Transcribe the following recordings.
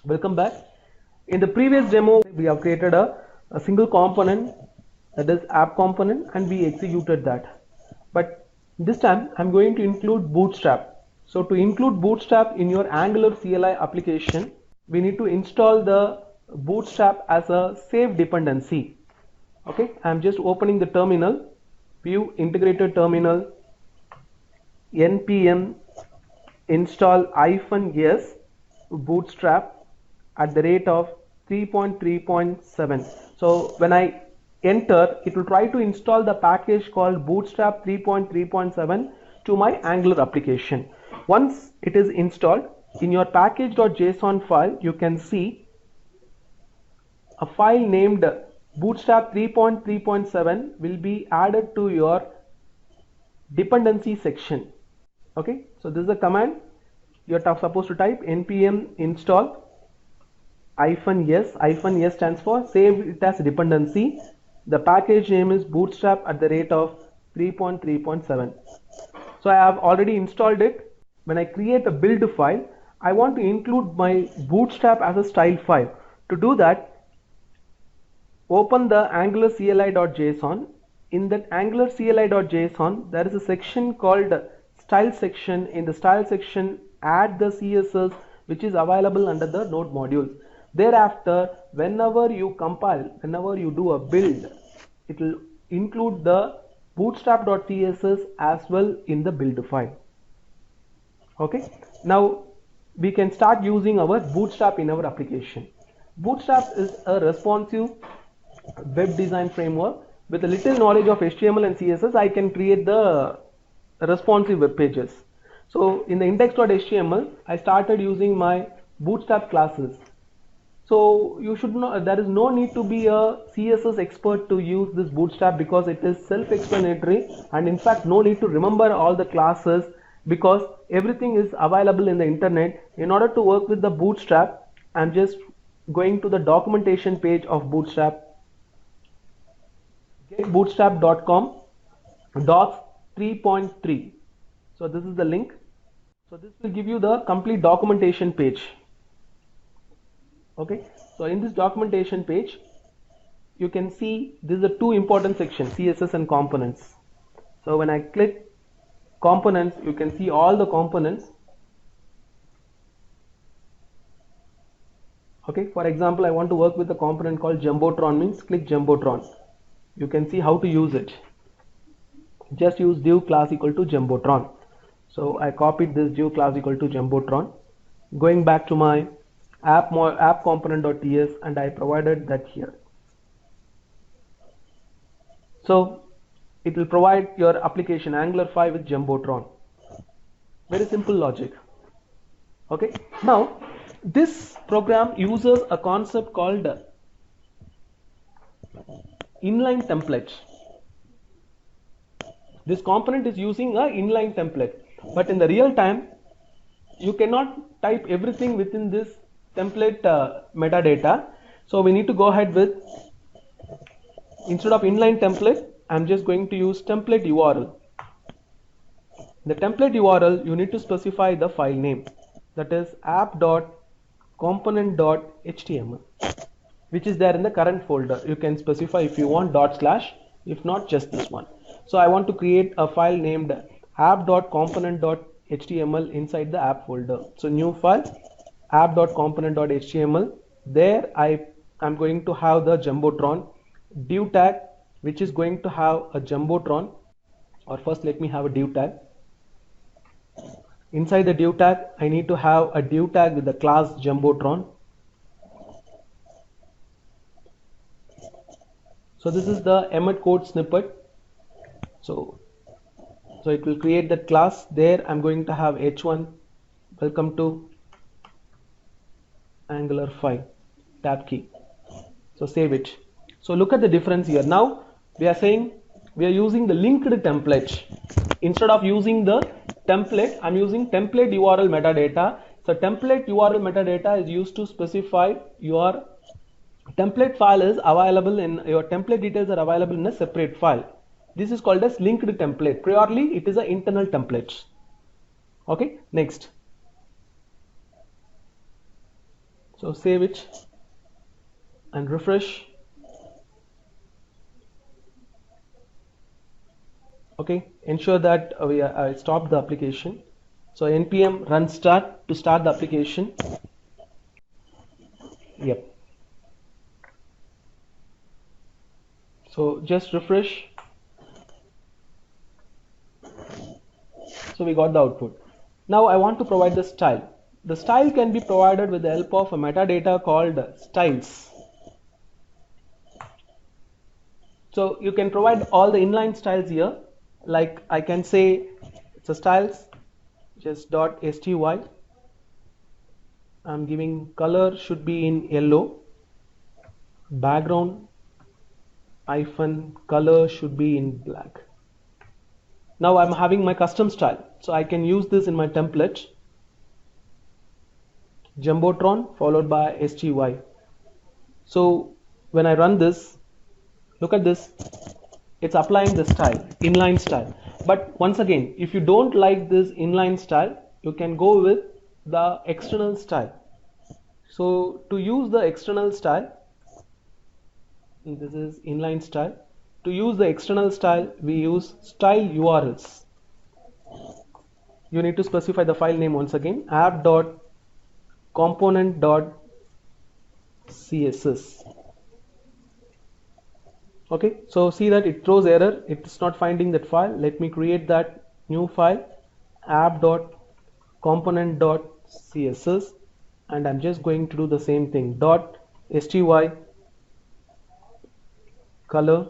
Welcome back. In the previous demo, we have created a single component, that is app component, and we executed that. But this time I'm going to include Bootstrap. So to include Bootstrap in your Angular CLI application, we need to install the Bootstrap as a safe dependency. Okay, I'm just opening the terminal, view integrated terminal, npm install -s bootstrap at the rate of 3.3.7. So when I enter, it will try to install the package called bootstrap 3.3.7 to my Angular application. Once it is installed, in your package.json file you can see a file named bootstrap 3.3.7 will be added to your dependency section. Okay, so this is a command you're supposed to type: npm install -s stands for save it as dependency. The package name is bootstrap at the rate of 3.3.7. so I have already installed it. When I create a build file, I want to include my bootstrap as a style file. To do that, open the angular cli.json. In that angular cli.json, there is a section called style section. In the style section, add the css which is available under the node modules. Thereafter, whenever you compile, whenever you do a build, it will include the bootstrap.css as well in the build file. Okay, now we can start using our Bootstrap in our application. Bootstrap is a responsive web design framework. With a little knowledge of HTML and CSS, I can create the responsive web pages. So in the index.html, I started using my Bootstrap classes. So you should know there is no need to be a CSS expert to use this Bootstrap, because it is self-explanatory, and in fact no need to remember all the classes because everything is available in the internet. In order to work with the Bootstrap, I'm just going to the documentation page of Bootstrap, getbootstrap.com docs 3.3. so this is the link. So this will give you the complete documentation page. Okay, so in this documentation page you can see this is the two important sections, CSS and components. So when I click components, you can see all the components. Okay, for example, I want to work with a component called Jumbotron, means click Jumbotron. You can see how to use it. Just use div class equal to Jumbotron. So I copied this div class equal to Jumbotron, going back to my app component.ts, and I provided that here. So it will provide your application Angular 5 with Jumbotron. Very simple logic. Okay, now this program uses a concept called inline template. This component is using a inline template, but in the real time you cannot type everything within this template metadata. So we need to go ahead with, instead of inline template, I'm just going to use template URL. The template URL, you need to specify the file name, that is app.component.html, which is there in the current folder. You can specify if you want /, if not just this one. So I want to create a file named app.component.html inside the app folder. So new file, app.component.html. There I'm going to have the Jumbotron div tag, which is going to have a Jumbotron. Or first let me have a div tag. Inside the div tag, I need to have a div tag with the class Jumbotron. So this is the Emmet code snippet. So it will create that class. There I'm going to have h1 welcome to Angular 5 tab key. So save it. So look at the difference here. Now we are saying we are using the linked template. Instead of using the template, I'm using template URL metadata. So template URL metadata is used to specify your template file is available in your template details are available in a separate file. This is called as linked template. Priorly it is an internal template. Okay, next. So save it and refresh. Okay, ensure that we stop the application. So npm run start to start the application. Yep. So just refresh. So we got the output. Now I want to provide the style. The style can be provided with the help of a metadata called styles. So you can provide all the inline styles here. Like I can say it's a styles just .sty. I'm giving color should be in yellow. Background hyphen color should be in black. Now I'm having my custom style, so I can use this in my template. Jumbotron followed by sty. So when I run this, look at this, it's applying the style, inline style. But once again, if you don't like this inline style, you can go with the external style. So to use the external style, this is inline style. To use the external style, we use style URLs. You need to specify the file name once again, app.component.css. Okay, so see that it throws error, it's not finding that file. Let me create that new file, app.component.css, and I'm just going to do the same thing, .sty color.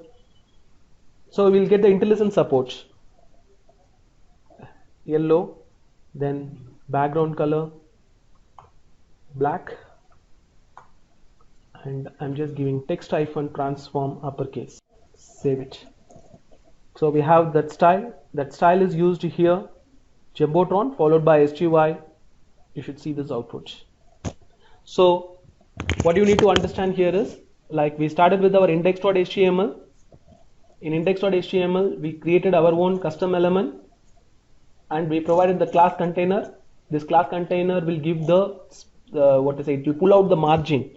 So we'll get the IntelliSense support, yellow, then background color black, and I'm just giving text hyphen transform uppercase. Save it. So we have that style. That style is used here, Jumbotron followed by sty. You should see this output. So what you need to understand here is, like we started with our index.html. In index.html we created our own custom element and we provided the class container. This class container will give the it will pull out the margin,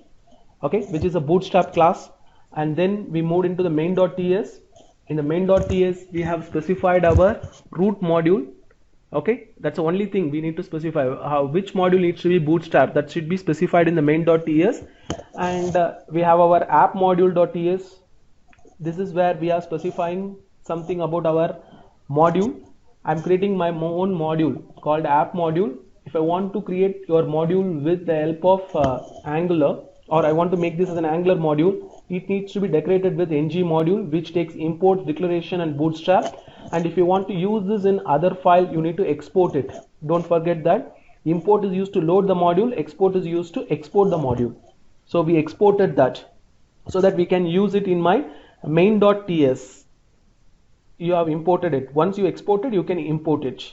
okay, which is a Bootstrap class. And then we moved into the main.ts. In the main.ts we have specified our root module. Okay, that's the only thing we need to specify, which module needs to be Bootstrap. That should be specified in the main.ts. And we have our app module.ts. This is where we are specifying something about our module. I'm creating my own module called app module. If I want to create your module with the help of Angular, or I want to make this as an Angular module, it needs to be decorated with ng module, which takes import, declaration and Bootstrap. And if you want to use this in other file, you need to export it. Don't forget that import is used to load the module, export is used to export the module. So we exported that so that we can use it in my main.ts. You have imported it. Once you export it, you can import it.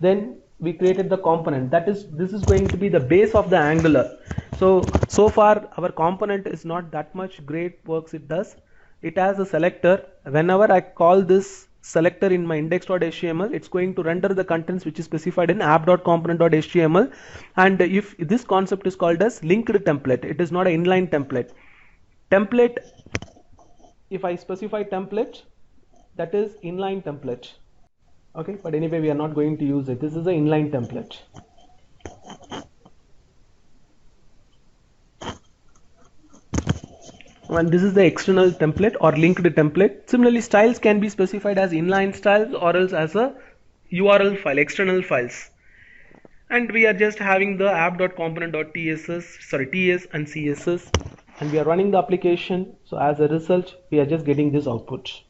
Then we created the component. This is going to be the base of the Angular. So far our component is not that much great works it does. It has a selector. Whenever I call this selector in my index.html, it's going to render the contents which is specified in app.component.html. And if this concept is called as linked template, it is not an inline template. Template, if I specify template, that is inline template. Okay, but anyway we are not going to use it. This is an inline template. And this is the external template or linked template. Similarly, styles can be specified as inline styles or else as a URL file, external files. And we are just having the app.component.ts and css, and we are running the application. So as a result, we are just getting this output.